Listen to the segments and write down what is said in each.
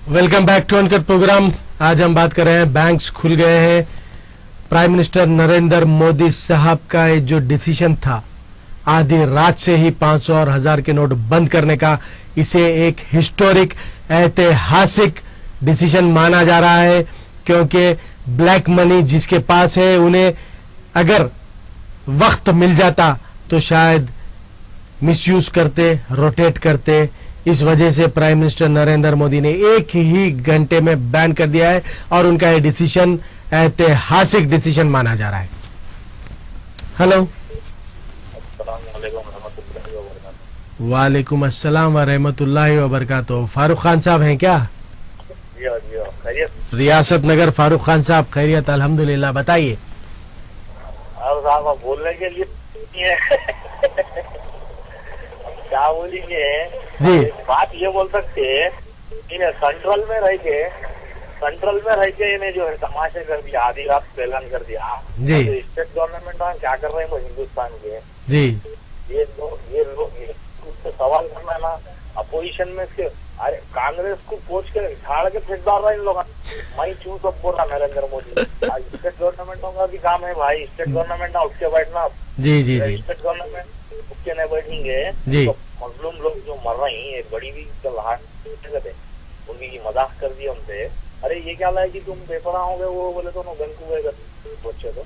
Welcome back to uncut programme. आज हम बात कर रहे हैं, बैंक्स खुल गए हैं। प्राइम मिनिस्टर नरेंद्र मोदी साहब का ये जो डिसीजन था आधी रात से ही 500 और 1000 के नोट बंद करने का, इसे एक हिस्टोरिक ऐतिहासिक डिसीजन माना जा रहा है, क्योंकि ब्लैक मनी जिसके पास है उन्हें अगर वक्त मिल जाता तो शायद मिसयूज करते, रोटेट करते। इस वजह से प्राइम मिनिस्टर नरेंद्र मोदी ने एक ही घंटे में बैन कर दिया है और उनका ये डिसीजन ऐतिहासिक डिसीजन माना जा रहा है। हेलो, वालेकुम अस्सलाम व रहमतुल्लाहि व बरकातुहू। फारूक खान साहब हैं क्या? रियासत नगर फारूक खान साहब, खैरियत? अल्हम्दुलिल्लाह, बताइए। साहब बोलने के लिए क्या बोलेंगे जी? बात ये बोल सकते हैं, इन्हें सेंट्रल में रह के इन्हें जो है तमाशे कर दिया, आधी रात ऐलान कर दिया जी। तो स्टेट गवर्नमेंट क्या कर रहे हैं वो हिंदुस्तान के जी। ये लोग उससे सवाल करना है ना अपोजिशन में इसके। अरे कांग्रेस को पूछ के झाड़ के फेंक डाल रहा है इन लोग। मैं क्यों सब बोल रहा नरेंद्र मोदी, स्टेट गवर्नमेंटों का भी काम है भाई। स्टेट गवर्नमेंट ना उठ के बैठना। जी जी जी। स्टेट गवर्नमेंट उठ के नहीं बैठेंगे जी। तो मजलूम लोग जो मर रहे हैं, एक बड़ी भी उनकी मजाक कर दी हमसे। अरे ये क्या लाए कि तुम पेपर आओगे, वो बोले तो गंकू गए बच्चे तो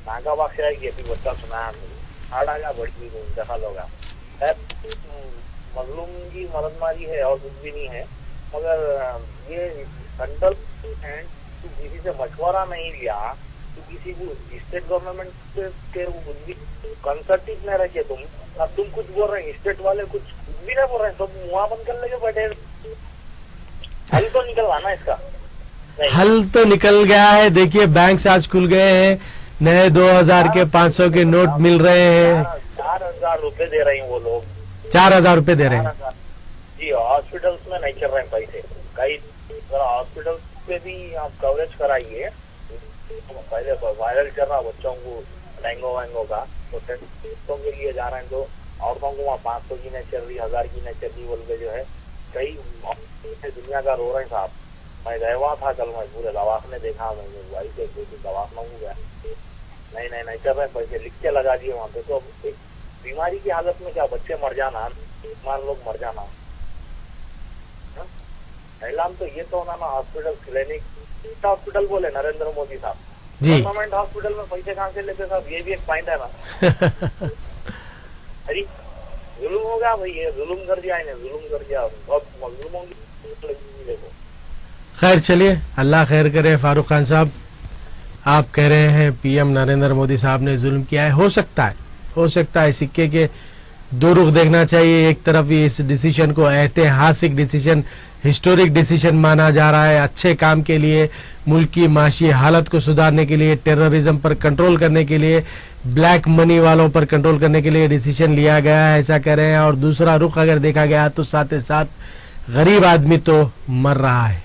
नाका बाग से आएगी। अभी बच्चा सुनाया आड़ा बड़ी देखा लोगा। मजलूम की मददमारी है और कुछ भी नहीं है। मगर ये सेंट्रल किसी से मशवरा नहीं लिया तो किसी को स्टेट गवर्नमेंट के कंसल्टिव में रखे तुम। अब तुम कुछ बोल रहे हैं, स्टेट वाले कुछ भी नहीं बोल रहे हैं, सब मुआ बंद कर लेके बैठे। हल तो निकलवाना इसका। हल तो निकल गया है। देखिए, बैंक आज खुल गए हैं, नए 2000 के 500 के नोट मिल रहे हैं। 4000 रुपए दे रहे हैं वो लोग। 4000 रुपए दे रहे हैं जी। हॉस्पिटल्स में नहीं चल रहे हैं पैसे। कई हॉस्पिटल्स पे भी आप कवरेज कराइए। पहले वायरल कर रहा बच्चों को लहंगो का, तो टेस्टों के लिए जा रहे हैं, तो औरतों को वहाँ 500 की नहीं चल रही, 1000 की नहीं चल रही बोल के जो है कई दुनिया का रो रहे हैं साहब। मैं गया हुआ था कल, मैं पूरे दवाखाने देखा, मैंने भाई से दवाखाना हो गया। नहीं चल रहे पैसे, लिख के लगा दिए वहाँ पे। तो एक बीमारी की हालत में क्या बच्चे मर जाना, बीमार लोग मर जाना। ऐलान तो ये तो होना ना, हॉस्पिटल क्लिनिक हॉस्पिटल बोले नरेंद्र मोदी साहब। गवर्नमेंट हॉस्पिटल में पैसे कहाँ से लेते साहब, ये भी एक पॉइंट है ना। अरे जुलूम हो गया भाई, ये जुलूम कर दिया इन्हें, जुलूम कर दिया। बहुत मजलूमों की देखो। खैर, चलिए, अल्लाह खैर करे। फारूक खान साहब, आप कह रहे हैं पीएम नरेंद्र मोदी साहब ने जुल्म किया है। हो सकता है सिक्के के दो रुख देखना चाहिए। एक तरफ इस डिसीजन को ऐतिहासिक डिसीजन, हिस्टोरिक डिसीजन माना जा रहा है। अच्छे काम के लिए, मुल्क की माशी हालत को सुधारने के लिए, टेररिज्म पर कंट्रोल करने के लिए, ब्लैक मनी वालों पर कंट्रोल करने के लिए डिसीजन लिया गया है, ऐसा कह रहे हैं। और दूसरा रुख अगर देखा गया तो साथ ही साथ गरीब आदमी तो मर रहा है।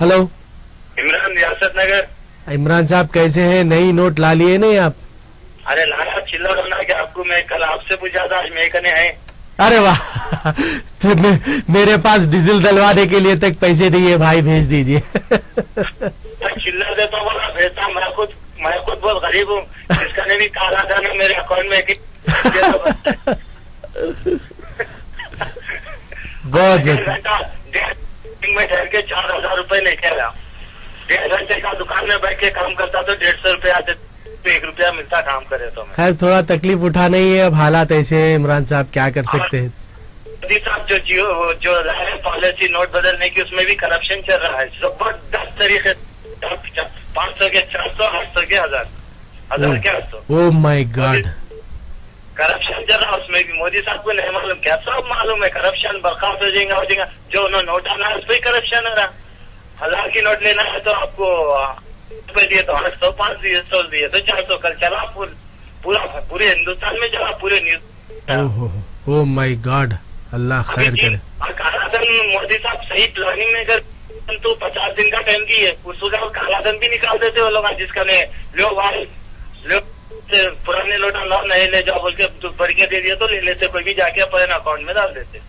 हेलो, इमरान, रियासत नगर। इमरान साहब कैसे हैं? नई नोट ला लिए नहीं आप? अरे लाला चिल्लर होना कि आपको मैं कल आपसे पूछा था, आज मैं कने है। अरे वाह, तो मेरे पास डीजल डलवाने के लिए तक पैसे नहीं है भाई, भेज दीजिए। चिल्लर देता हूँ, भेजता। मैं खुद बहुत गरीब हूँ, जिसका ने भी काला था ना मेरे अकाउंट में। बहुत अच्छा। में ठहर के 4000 रुपए लेके आया। 1.5 घंटे का दुकान में बैठ के काम करता तो 150 रुपए आते, 1 रुपया मिलता काम करे तो। खैर, थोड़ा तकलीफ उठाना ही है, अब हालात ऐसे हैं। इमरान साहब क्या कर सकते हैं। मोदी साहब जो पॉलिसी नोट बदलने की, उसमें भी करप्शन चल रहा है जबरदस्त तरीके। 500 के 400, 800 के 1000 के 800। ओह माय गॉड, करप्शन चल रहा है उसमें भी। मोदी साहब को नहीं मालूम क्या? सब मालूम है। करप्शन बर्खास्त हो जाएगा। जो उन्होंने नोट आना है उस पर करप्शन हो रहा। 1000 की नोट लेना है तो आपको रुपए दिए तो 800, 5 दिए, 100 दिए तो 400। कल चला पूरे हिंदुस्तान में चला, पूरे न्यूज। ओह माय गॉड, अल्लाह खैर करे। कालाधन मोदी साहब सही प्लानिंग में कर तो 50 दिन का टाइम की है, उसका कालाधन भी निकाल देते वो लोग। जिसका ने लो भाई, लो पुराने लोटा नए ले जाओ बोल के भर के दे दिया तो ले लेते, कोई भी जाके अपने अकाउंट में डाल देते।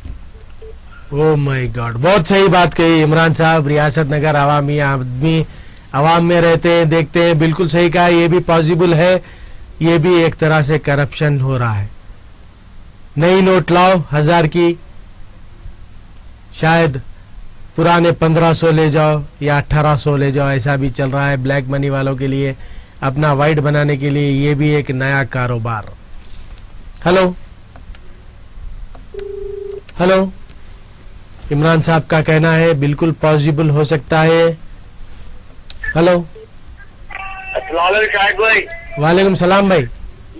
ओ माय गॉड, बहुत सही बात कही इमरान साहब। रियासत नगर आवामी आदमी आवाम में रहते हैं, देखते हैं, बिल्कुल सही कहा। ये भी पॉसिबल है, ये भी एक तरह से करप्शन हो रहा है। नई नोट लाओ 1000 की, शायद पुराने 1500 ले जाओ या 1800 ले जाओ, ऐसा भी चल रहा है ब्लैक मनी वालों के लिए, अपना वाइट बनाने के लिए। ये भी एक नया कारोबार। हेलो हेलो, इमरान साहब का कहना है बिल्कुल पॉसिबल हो सकता है। हेलो, अस्सलाम वालेकुम शाहिद भाई। वालेकुम सलाम भाई।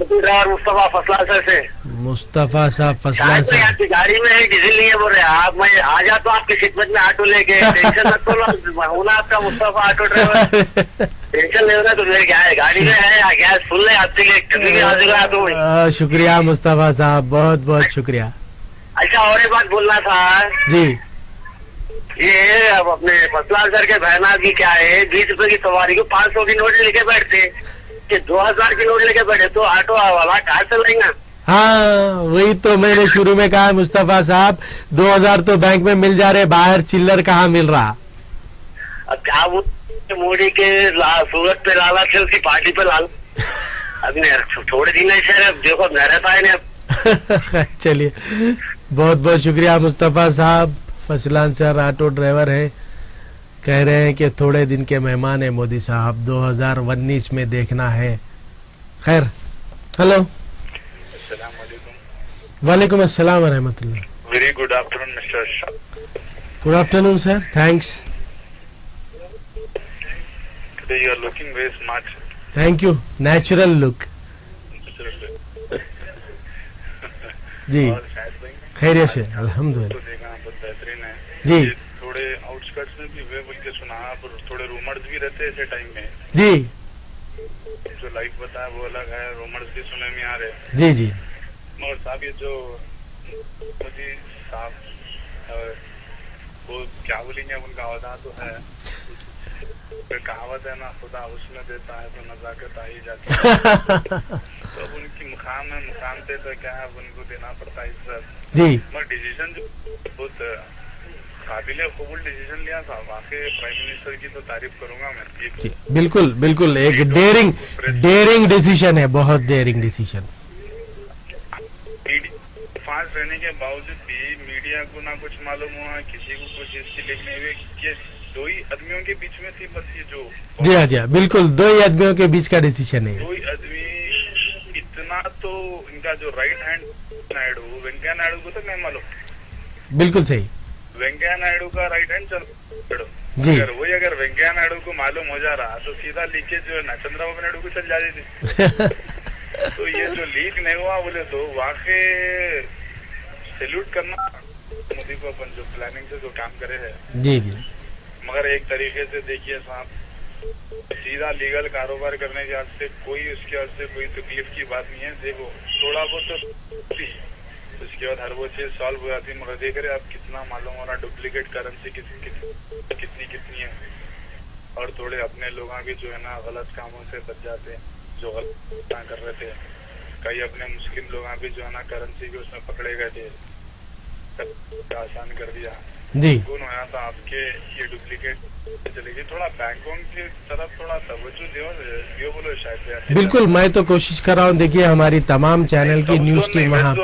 मुस्तफा फसला से। मुस्तफा साहब फसला शाहिद भाई, साहब, आपकी गाड़ी में है, डीजल नहीं है बोल रहे आप। मैं आ जाता हूँ आपकी खिदमत में ऑटो लेके, टेंशन मत लो। हूँ ना आपका मुस्तफा ऑटो ड्राइवर, टेंशन ले रहा तो मेरे क्या है, गाड़ी में है, गैस फुल है आपके लिए, कभी भी हाजिर है तो। शुक्रिया मुस्तफा साहब, बहुत बहुत शुक्रिया। अच्छा, और एक बात बोलना था जी। ये अब अपने फसलाल सर के बहनाज की क्या है, 20 रुपए की सवारी को 500 की नोट लेके बैठते कि 2000 की नोट लेके बैठे तो ऑटो वाला कहाँ से लेंगे। हाँ, वही तो मैंने शुरू में कहा मुस्तफा साहब, 2000 तो बैंक में मिल जा रहे, बाहर चिल्लर कहाँ मिल रहा। अब क्या वो मोदी के सूरत पे लाला थे, उसकी पार्टी पे लाल। अब थोड़े दिन से देखो न रहता है ना। चलिए, बहुत बहुत शुक्रिया मुस्तफा साहब। फसलान सर ऑटो ड्राइवर है, कह रहे हैं कि थोड़े दिन के मेहमान है मोदी साहब, 2019 में देखना है। खैर, हेलो, वालेकुम अस्सलाम व रहमतुल्लाह। Very good afternoon mister Shah. Good afternoon sir, thanks. Today you are looking very smart. Thank you, natural look. जी, खैरियत से अल्हम्दुलिल्लाह। बेहतरीन है जी। थोड़े आउटस्कर्ट्स में भी वे बोल के सुना, पर थोड़े रूमर्स भी रहते हैं ऐसे टाइम में। जी, जो लाइफ बताया वो अलग है, रूमर्स भी सुने में आ रहे। जी जी। मगर साहब, ये जो मोदी साहब वो क्या बोलेंगे, उनका अहदा तो है, कहावत है ना, खुदा उसमें देता है तो नजाकत आ ही जाती है। तो अब उनकी मुकाम है, मुकाम पे तो क्या है, उनको देना पड़ता है इज्जत। जी, मगर डिसीजन जो बहुत काबिल कबूल डिसीजन लिया था, वाकई प्राइम मिनिस्टर की तो तारीफ करूंगा मैं। जी, बिल्कुल बिल्कुल, एक डेयरिंग डिसीजन है, बहुत डेयरिंग डिसीजन। फास्ट रहने के बावजूद भी मीडिया को ना कुछ मालूम हुआ, किसी को कुछ इसकी लिखने हुए, ये दो ही आदमियों के बीच में थी बस ये जो। जी हाँ, जी हाँ, बिल्कुल, दो ही आदमियों के बीच का डिसीजन है। दो ही आदमी, इतना तो इनका जो राइट हैंड नायडू, वेंकैया नायडू को तो नहीं मालूम। बिल्कुल सही। वेंकैया नायडू का राइट हैंड जी। अगर वेंकैया नायडू को मालूम हो जा रहा तो सीधा लीकेज जो है ना चंद्रबाबू नायडू को चल जाती थी। तो ये जो लीक नहीं हुआ बोले तो वाकई सैल्यूट करना मोदी को, अपन जो प्लानिंग से जो काम करे है। जी जी। मगर एक तरीके से देखिए साहब, सीधा लीगल कारोबार करने के वास्ते कोई उसके वास्ते कोई तकलीफ की बात नहीं है। देखो थोड़ा बहुत तो उसके बाद हर वो चीज सॉल्व हो जाती, मगर देख रहे आप कितना मालूम हो रहा, डुप्लीकेट करेंसी कितनी है। और थोड़े अपने लोगों भी जो है ना गलत कामों से बच जाते हैं, जो गलत कर रहे थे। कई अपने मुस्लिम लोग भी जो है ना करेंसी के उसमें पकड़े गए थे, सब आसान कर दिया। जी, कौन होया था आपके ये डुप्लीकेट चलेगी, थोड़ा बैंकों की तरफ थोड़ा तवज्जो दियो बोलो शायद। बिल्कुल, मैं तो कोशिश कर रहा हूँ। देखिए, हमारी तमाम चैनल की न्यूज टीम वहाँ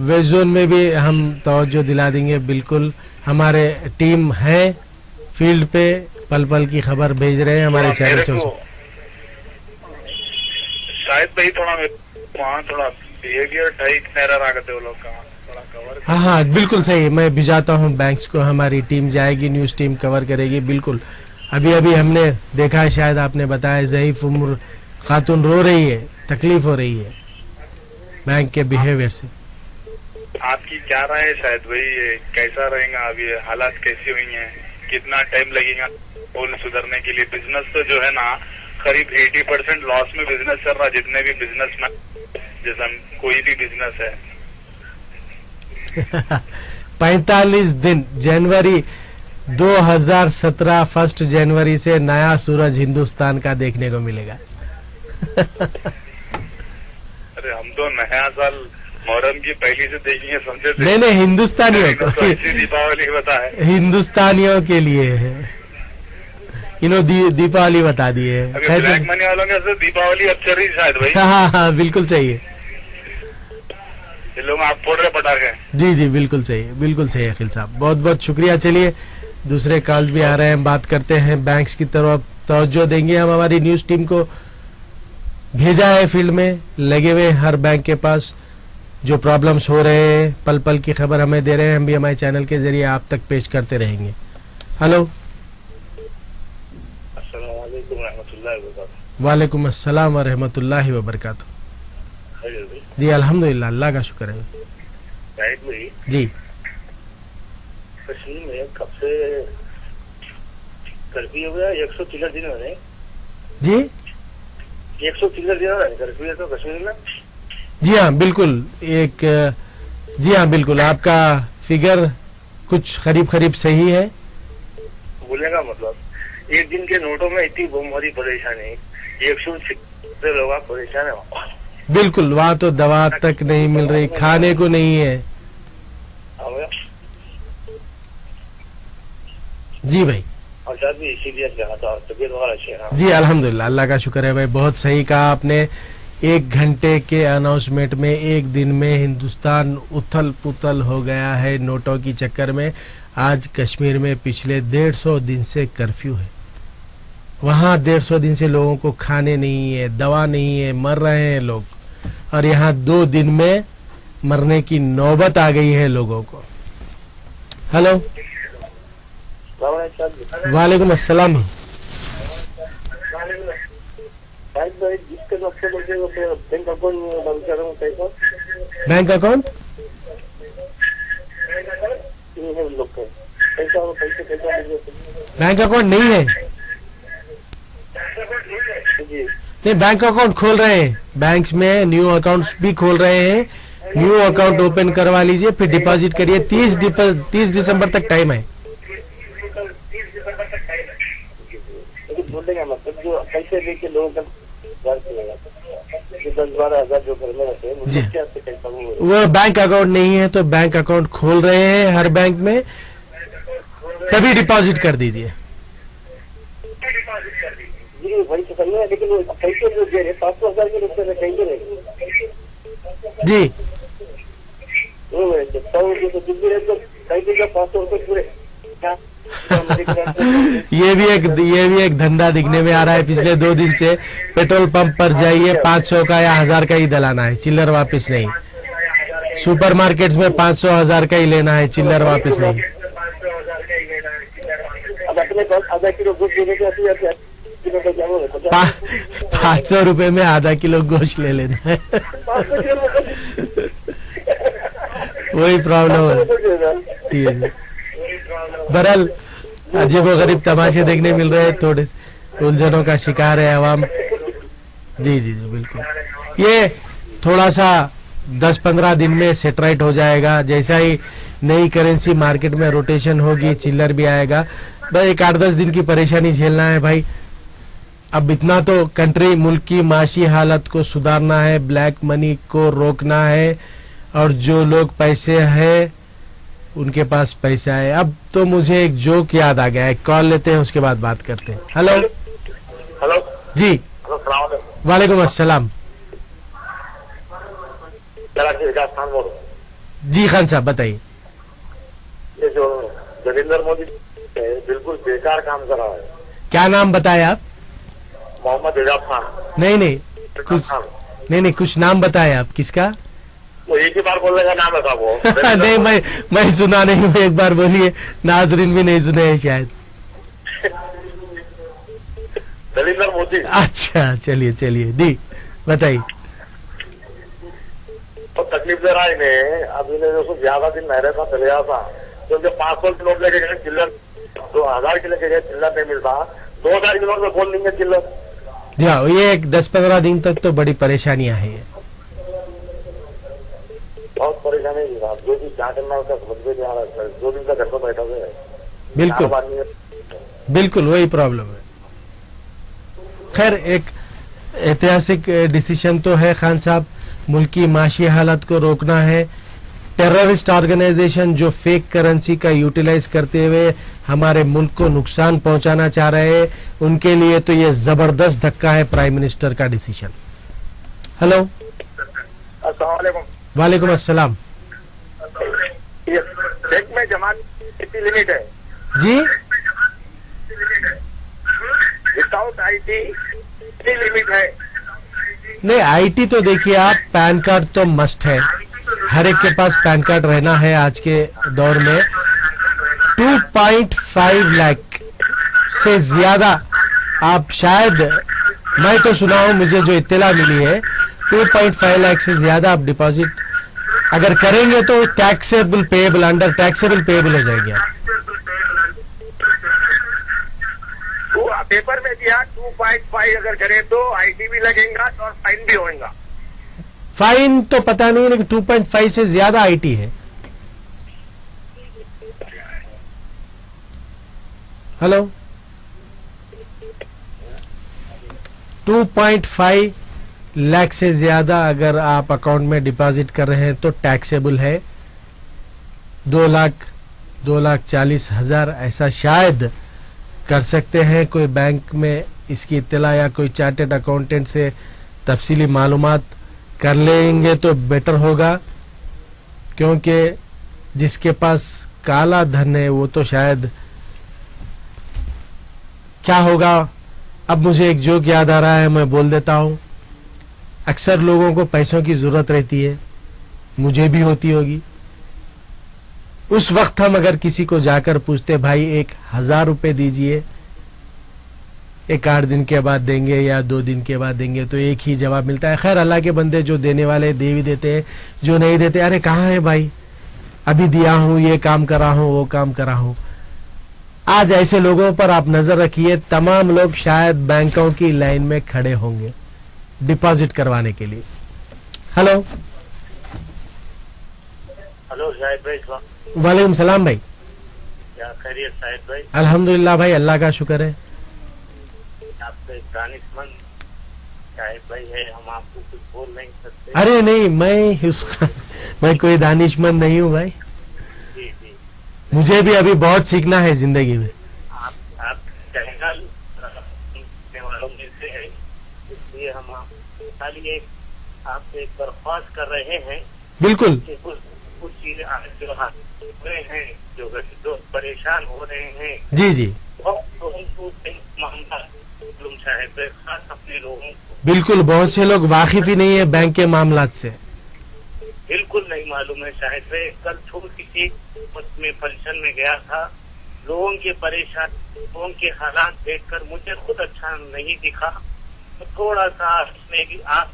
वेस्ट जोन में भी हम तवज्जो दिला देंगे। बिल्कुल, हमारे टीम है फील्ड पे, पल पल की खबर भेज रहे हैं हमारे चैनल से। शायद भाई थोड़ा वहाँ थोड़ा बिहेवियर ठीक नहीं रहा करते वो लोग का, थोड़ा कवर। हाँ हाँ, बिल्कुल सही। मैं भिजाता हूँ बैंक्स को, हमारी टीम जाएगी, न्यूज टीम कवर करेगी। बिल्कुल, अभी अभी हमने देखा है, शायद आपने बताया, ज़ईफ उम्र खातून रो रही है, तकलीफ हो रही है बैंक के बिहेवियर से। आपकी क्या राय है शायद भाई, कैसा रहेगा अभी, हालात कैसी हुई हैं, कितना टाइम लगेगा पोल सुधरने के लिए? बिजनेस तो जो है ना करीब 80% लॉस में बिजनेस चल रहा, जितने भी बिजनेस में, जैसा कोई भी बिजनेस है। 45 दिन, जनवरी 2017, 1 जनवरी से नया सूरज हिंदुस्तान का देखने को मिलेगा। अरे हम तो नया साल मोहर्रम की पहली से देखिए समझे थे। नहीं हिंदुस्तानियों को, तो ऐसी दीपावली बताए हिंदुस्तानियों के लिए है, दीपावली बता दिए। अभी ब्लैक मनी वालों के से दीपावली अब चल रही शायद भाई। हाँ बिल्कुल सही है, ये लोग आप फोड़ रहे पटाखे। जी बिल्कुल सही है अखिल साहब, बहुत बहुत शुक्रिया। चलिए दूसरे कॉल भी आ रहे हैं, बात करते हैं। बैंक्स की तरफ तवज्जो देंगे हम, हमारी न्यूज टीम को भेजा है फील्ड में, लगे हुए हर बैंक के पास जो प्रॉब्लम्स हो रहे हैं, पल पल की खबर हमें दे रहे हैं, हम भी हमारे चैनल के जरिए आप तक पेश करते रहेंगे। हेलो, वालेकुम अस्सलाम व रहमतुल्लाहि व बरकातुहू। जी अल्हम्दुलिल्लाह, अल्लाह का शुक्र है। जी कश्मीर में कब से कर्फ्यू हो गया? 103 दिन हो गए जी, 103 दिन हो गए कर्फ्यू है तो कश्मीर में। जी हाँ बिल्कुल, जी हाँ बिल्कुल, आपका फिगर कुछ करीब सही है। बोलेगा मतलब एक दिन के नोटों में इतनी बहुत परेशानी, 106 लोग परेशान है। बिल्कुल, वहाँ तो दवा तक नहीं मिल रही, खाने को नहीं है। जी भाई, और शायद भी इसीलिए जहाँ था तबियत बहुत अच्छी है। जी अल्हम्दुलिल्लाह, अल्लाह का शुक्र है भाई, बहुत सही कहा आपने। 1 घंटे के अनाउंसमेंट में 1 दिन में हिंदुस्तान उथल पुथल हो गया है नोटों की चक्कर में। आज कश्मीर में पिछले 150 दिन से कर्फ्यू है, वहाँ 150 दिन से लोगों को खाने नहीं है, दवा नहीं है, मर रहे हैं लोग, और यहाँ 2 दिन में मरने की नौबत आ गई है लोगों को। हेलो, वालेकुम अस्सलाम। बैंक अकाउंट नहीं है, नहीं बैंक अकाउंट खोल रहे हैं, बैंक्स में न्यू अकाउंट्स भी खोल रहे हैं। न्यू अकाउंट ओपन करवा लीजिए, फिर डिपॉजिट करिए। 30 दिसंबर तक टाइम है। बोलेगा मतलब जो पैसे लेके लोगों का 10-12 हजार जो घर में रहते हैं वो बैंक अकाउंट नहीं है, तो बैंक अकाउंट खोल रहे हैं हर बैंक में, तभी डिपॉजिट कर दीजिए। वही तो करना है, लेकिन वो पैसे जो दे रहे 500,000 के रुपये में कहीं रहेंगे जी, तो दिल्ली रहे तो कहीं 500 रुपये पूरे। ये भी एक धंधा दिखने में आ रहा है पिछले 2 दिन से। पेट्रोल पंप पर जाइए, 500 का या 1000 का ही दलाना है, चिल्लर वापस नहीं। सुपरमार्केट्स में 500-1000 का ही लेना है, चिल्लर वापस नहीं। अब अपने पास आधा किलो गोश्त लेने के 500 रुपए में आधा किलो गोश्त ले लेना है। वही प्रॉब्लम है। बहरहाल अजीबोगरीब तमाशे देखने मिल रहे हैं, थोड़े उलझनों का शिकार है आवाम। जी बिल्कुल, ये थोड़ा सा 10-15 दिन में सेटराइट हो जाएगा। जैसा ही नई करेंसी मार्केट में रोटेशन होगी, चिल्लर भी आएगा। बस एक 8-10 दिन की परेशानी झेलना है भाई। अब इतना तो कंट्री, मुल्क की माशी हालत को सुधारना है, ब्लैक मनी को रोकना है, और जो लोग पैसे है उनके पास पैसा है। अब तो मुझे एक जोक याद आ गया है, कॉल लेते हैं, उसके बाद बात करते हैं। हेलो जी, वालेकुम अस्सलाम। जी खान साहब बताइए। ये जो नरेंद्र मोदी बिल्कुल बेकार काम कर रहा है। क्या नाम बताए आप? मोहम्मद एजाज खान। नहीं, कुछ नाम बताए आप, किसका? वो एक ही बार बोलने का नाम है साहब वो। नहीं, मैं सुना नहीं हूँ, एक बार बोलिए, नाजरीन भी नहीं सुने हैं शायद। नरेंद्र मोदी। अच्छा, चलिए जी बताइए। तो तकलीफ दे रहा है इन्हें। अब इन्हें जो ज्यादा दिन नहीं रहता चले जाता, क्योंकि 500 के नोट लेके गए चिल्लर, 2000 के लेके गए चिल्लर नहीं मिलता, 2000 के नोट में बोल देंगे चिल्लर। जी हाँ, ये 10-15 दिन तक तो बड़ी परेशानियां हैं, बहुत परेशानी है साहब। जो भी जहाँ करना उसका समझ में नहीं आ रहा, 2 दिन का घर पर बैठा हुआ है। बिल्कुल वही प्रॉब्लम है। खैर, एक ऐतिहासिक डिसीजन तो है खान साहब, मुल्क की माशी हालत को रोकना है। टेररिस्ट ऑर्गेनाइजेशन जो फेक करेंसी का यूटिलाइज करते हुए हमारे मुल्क को नुकसान पहुंचाना चाह रहे हैं, उनके लिए तो ये जबरदस्त धक्का है प्राइम मिनिस्टर का डिसीजन। हेलो, अस्सलाम वालेकुम। वालेकुम अस्सलाम। ये बैंक में जमा कितनी लिमिट है जी, विदाउट आईटी कितनी लिमिट है? नहीं आईटी तो देखिए आप, पैन कार्ड तो मस्ट है, हर एक के पास पैन कार्ड रहना है आज के दौर में। 2.5 लाख से ज्यादा आप शायद, मैं तो सुना हूं, मुझे जो इत्तला मिली है 2.5 लाख से ज्यादा आप डिपॉजिट अगर करेंगे तो taxable payable, under taxable payable हो जाएंगे आप। तो पेपर में दिया 2.5 अगर करे तो आईटी भी लगेगा और फाइन भी होगा। फाइन तो पता नहीं, लेकिन 2.5 से ज्यादा आईटी है। हेलो, 2.5 लाख से ज्यादा अगर आप अकाउंट में डिपॉजिट कर रहे हैं तो टैक्सेबल है। 2,40,000 ऐसा शायद कर सकते हैं। कोई बैंक में इसकी इत्तला या कोई चार्टेड अकाउंटेंट से तफसीली मालूमात कर लेंगे तो बेटर होगा, क्योंकि जिसके पास काला धन है वो तो शायद, क्या होगा। अब मुझे एक जोक याद आ रहा है, मैं बोल देता हूं। अक्सर लोगों को पैसों की जरूरत रहती है, मुझे भी होती होगी। उस वक्त हम अगर किसी को जाकर पूछते भाई 1,000 रुपए दीजिए, एक 8 दिन के बाद देंगे या 2 दिन के बाद देंगे, तो एक ही जवाब मिलता है। खैर अल्लाह के बंदे जो देने वाले दे भी देते हैं, जो नहीं देते अरे कहाँ है भाई, अभी दिया हूं, ये काम करा हूं, वो काम करा हूं। आज ऐसे लोगों पर आप नजर रखिए, तमाम लोग शायद बैंकों की लाइन में खड़े होंगे डिपॉजिट करवाने के लिए। हेलो, हेलो शाहिद भाई, वालेकुम सलाम भाई। क्या खैरियत शाहिद भाई? अल्हम्दुलिल्लाह भाई, अल्लाह का शुक्र है। आपसे दानिशमंद शाहिद भाई है, हम आपको कुछ बोल नहीं सकते। अरे नहीं, मैं कोई दानिशमंद नहीं हूँ भाई। जी जी, मुझे भी अभी बहुत सीखना है जिंदगी में। आप चैनल वालों में से है, इसलिए हम खाली आपसे एक दरख्वास्त कर रहे हैं। बिल्कुल, कि कुछ चीजें जो हाथ रहे हैं, जो परेशान हो रहे हैं, जी जी, खास अपने लोगों को बिल्कुल। बहुत से लोग वाकिफ ही नहीं है बैंक के मामलात से, बिल्कुल नहीं मालूम है। शायद मैं कल छोटी सी उसमें फंक्शन में गया था, लोगों के परेशान, लोगों के हालात देखकर मुझे खुद अच्छा नहीं दिखा। तो थोड़ा सा इसमें कि आप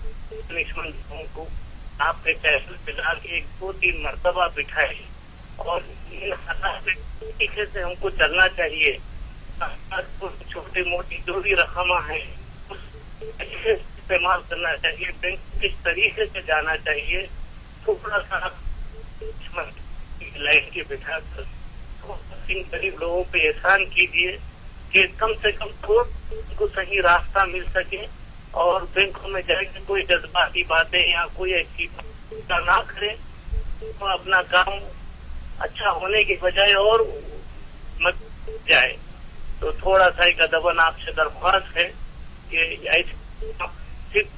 लोगों को आपके चैनल पिला के 1-2-3 मरतबा बिठाए और इन हालात में तरीके से हमको चलना चाहिए। छोटी मोटी जो भी रकम है उस इस्तेमाल करना चाहिए, बैंक किस तरीके से जाना चाहिए। थोड़ा सा लाइन के बिठा कर गरीब लोगों पे एहसान कीजिए कि कम से कम उनको सही रास्ता मिल सके और बैंकों में जाके कोई जज्बाती बातें या कोई ऐसी ना करें, तो अपना काम अच्छा होने के बजाय और मत जाए। तो थोड़ा सा एक अदबन आपसे दरख्वास्त है कि सिर्फ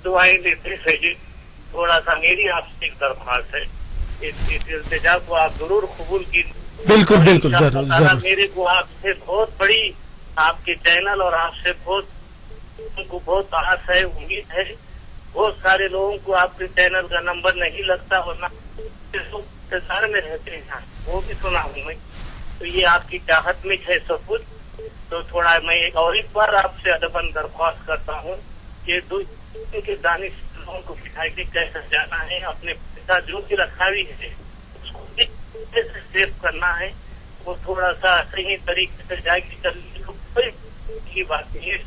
दुआएं लेते रहिए। थोड़ा सा मेरी आपसे एक दरख्वास्त है, इस इल्तिजा को आप जरूर कबूल कीजिए। बिल्कुल बिल्कुल, जरूर जरूर। मेरे को आपसे बहुत बड़ी, आपके चैनल और आपसे बहुत आस है, उम्मीद है। बहुत सारे लोगों को आपके चैनल का नंबर नहीं लगता, वरना इंतजार में रहते हैं, वो भी सुना हूँ मैं। तो ये आपकी चाहत में है सब कुछ। तो थोड़ा मैं एक बार आपसे अदबन दरख्वास्त करता हूँ कि के दानिश लोगों को बिठा के कैसे जाना है, अपने पैसा जो भी रखा भी है उसको कैसे सेव करना है, वो थोड़ा सा सही तरीके से जाके चलने को कोई बात नहीं है।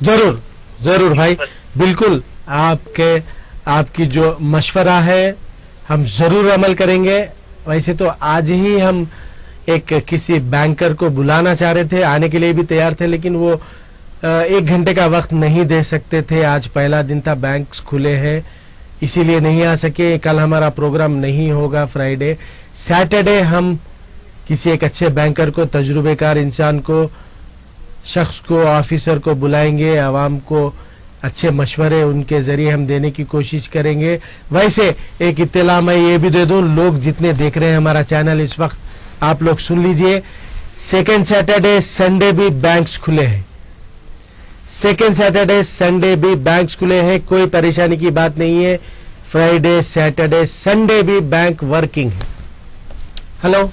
जरूर जरूर भाई, बिल्कुल। आपकी जो मशवरा है हम जरूर अमल करेंगे। वैसे तो आज ही हम एक किसी बैंकर को बुलाना चाह रहे थे, आने के लिए भी तैयार थे, लेकिन वो 1 घंटे का वक्त नहीं दे सकते थे। आज पहला दिन था, बैंक खुले हैं, इसीलिए नहीं आ सके। कल हमारा प्रोग्राम नहीं होगा फ्राइडे। सैटरडे हम किसी एक अच्छे बैंकर को, तजुर्बेकार इंसान को, शख्स को, ऑफिसर को बुलाएंगे। आवाम को अच्छे मशवरे उनके जरिए हम देने की कोशिश करेंगे। वैसे एक इत्तला मैं ये भी दे दूं, लोग जितने देख रहे हैं हमारा चैनल इस वक्त, आप लोग सुन लीजिए, सेकेंड सैटरडे संडे भी बैंक्स खुले हैं। सेकेंड सैटरडे संडे भी बैंक्स खुले हैं, कोई परेशानी की बात नहीं है। फ्राइडे सैटरडे संडे भी बैंक वर्किंग है। हेलो,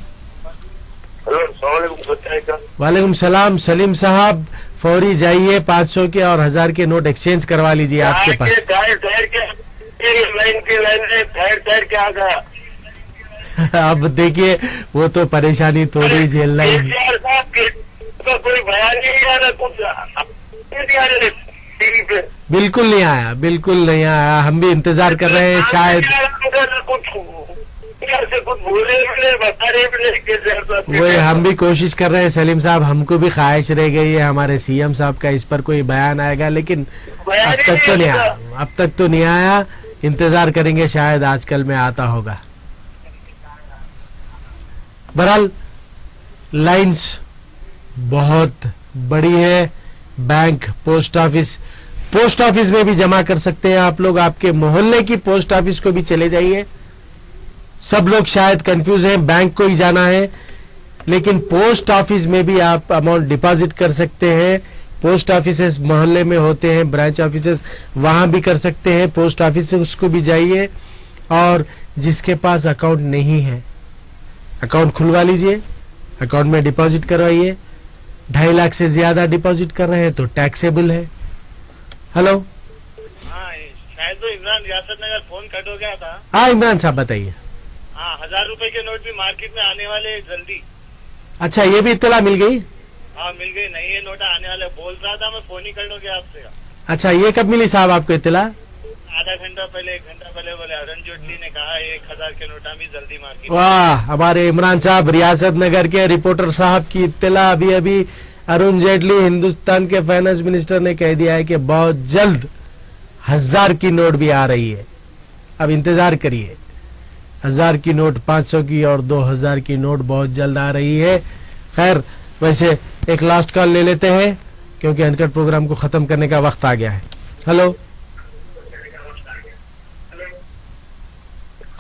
वालेकुम सलाम। सलीम साहब, फौरी जाइए, 500 के और 1000 के नोट एक्सचेंज करवा लीजिए आपके पास। अब देखिए, वो तो परेशानी थोड़ी झेलना ही है। बिल्कुल नहीं आया, बिल्कुल नहीं आया। हम भी इंतजार कर रहे हैं, शायद वही हम भी कोशिश कर रहे हैं। सलीम साहब, हमको भी ख्वाहिश रह गई है हमारे सीएम साहब का, इस पर कोई बयान आएगा, लेकिन अब तक तो नहीं आया, अब तक तो नहीं आया। इंतजार करेंगे, शायद आजकल में आता होगा। बहरहाल लाइंस बहुत बड़ी है। बैंक, पोस्ट ऑफिस में भी जमा कर सकते हैं आप लोग। आपके मोहल्ले की पोस्ट ऑफिस को भी चले जाइए। सब लोग शायद कंफ्यूज हैं, बैंक को ही जाना है, लेकिन पोस्ट ऑफिस में भी आप अमाउंट डिपॉजिट कर सकते हैं। पोस्ट ऑफिसेस मोहल्ले में होते हैं, ब्रांच ऑफिसेस, वहां भी कर सकते हैं। पोस्ट ऑफिस उसको भी जाइए, और जिसके पास अकाउंट नहीं है, अकाउंट खुलवा लीजिए, अकाउंट में डिपॉजिट करवाइए। 2.5 लाख से ज्यादा डिपॉजिट कर रहे हैं तो टैक्सेबल है। हेलो, हाँ, शायद तो इमरान रियासत नगर फोन कट हो गया था। हाँ इमरान साहब बताइए। हाँ, 1000 रुपए के नोट भी मार्केट में आने वाले जल्दी। अच्छा, ये भी इत्तला मिल गई? हाँ, मिल गई। नहीं, ये नोट आने वाले बोल रहा था, मैं फोन ही कर लूंगा आपसे। अच्छा, ये कब मिली साहब आपको इत्तला? आधा घंटा पहले, 1 घंटा पहले बोले अरुण जेटली ने कहा 1000 के नोटा भी जल्दी मार्केट। वाह, हमारे इमरान साहब रियासत नगर के रिपोर्टर साहब की इत्तला अभी अभी अरुण जेटली, हिंदुस्तान के फाइनेंस मिनिस्टर, ने कह दिया है कि बहुत जल्द 1000 की नोट भी आ रही है। अब इंतजार करिए, 1000 की नोट, 500 की और 2000 की नोट बहुत जल्द आ रही है। खैर, वैसे एक लास्ट कॉल ले लेते हैं, क्योंकि अनकट प्रोग्राम को खत्म करने का वक्त आ गया है। हेलो,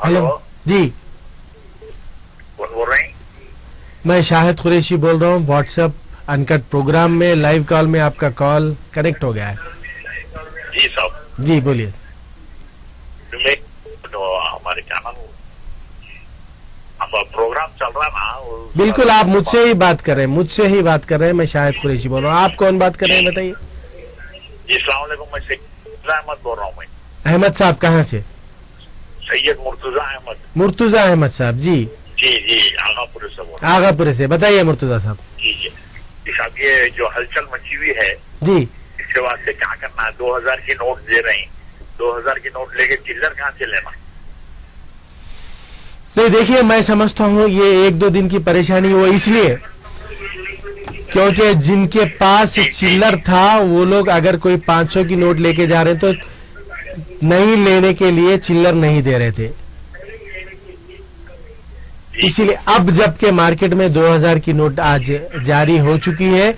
हेलो जी, कौन बोल रहे हैं? मैं शाहिद कुरैशी बोल रहा हूँ। व्हाट्सएप अनकट प्रोग्राम में लाइव कॉल में आपका कॉल कनेक्ट हो गया है। जी साहब, जी बोलिए। तो हमारे क्या नाम, अब प्रोग्राम चल रहा ना। बिल्कुल, आप मुझसे ही बात कर रहे हैं, मुझसे ही बात कर रहे हैं। मैं शाहिद कुरैशी बोल रहा हूँ। आप कौन बात कर रहे हैं बताइए? जी अस्सलाम वालेकुम, मैं सैयद अहमद बोल रहा हूँ। मैं अहमद साहब कहाँ से? सैयद मुर्तजा अहमद। मुर्तजा अहमद साहब, जी जी आगापुर से बोल रहा हूँ। आगापुरे से। बताइए मुर्तजा साहब। जी साहब, ये जो हलचल मची हुई है, जी, इसके वास्ते क्या करना है? 2000 की नोट दे रहे हैं, 2000 की नोट लेके चिल्लर कहाँ से लेना? तो देखिए, मैं समझता हूँ ये 1-2 दिन की परेशानी वो इसलिए क्योंकि जिनके पास चिल्लर था वो लोग अगर कोई 500 की नोट लेके जा रहे तो नहीं लेने के लिए चिल्लर नहीं दे रहे थे। इसीलिए अब जबकि मार्केट में 2000 की नोट आज जारी हो चुकी है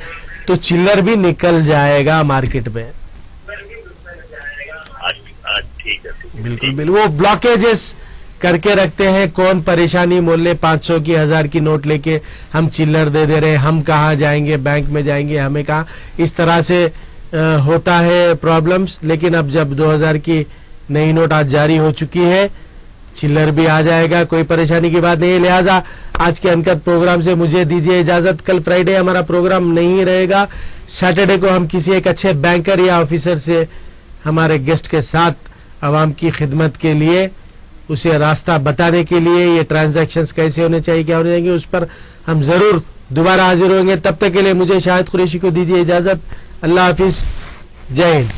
तो चिल्लर भी निकल जाएगा मार्केट में। ठीक है, बिल्कुल, वो ब्लॉकेजेस करके रखते हैं। कौन परेशानी मोल ले, 500 की 1000 की नोट लेके हम चिल्लर दे दे रहे हैं, हम कहाँ जाएंगे, बैंक में जाएंगे, हमें कहाँ, इस तरह से होता है प्रॉब्लम्स। लेकिन अब जब 2000 की नई नोट आज जारी हो चुकी है, चिल्लर भी आ जाएगा, कोई परेशानी की बात नहीं है। लिहाजा आज के अनकट प्रोग्राम से मुझे दीजिए इजाजत। कल फ्राइडे हमारा प्रोग्राम नहीं रहेगा। सैटरडे को हम किसी एक अच्छे बैंकर या ऑफिसर से हमारे गेस्ट के साथ आवाम की खिदमत के लिए, उसे रास्ता बताने के लिए, ये ट्रांजैक्शंस कैसे होने चाहिए, क्या होने चाहिए, उस पर हम जरूर दोबारा हाजिर होंगे। तब तक के लिए मुझे शाहिद कुरैशी को दीजिए इजाजत। अल्लाह हाफिज, जय हिंद।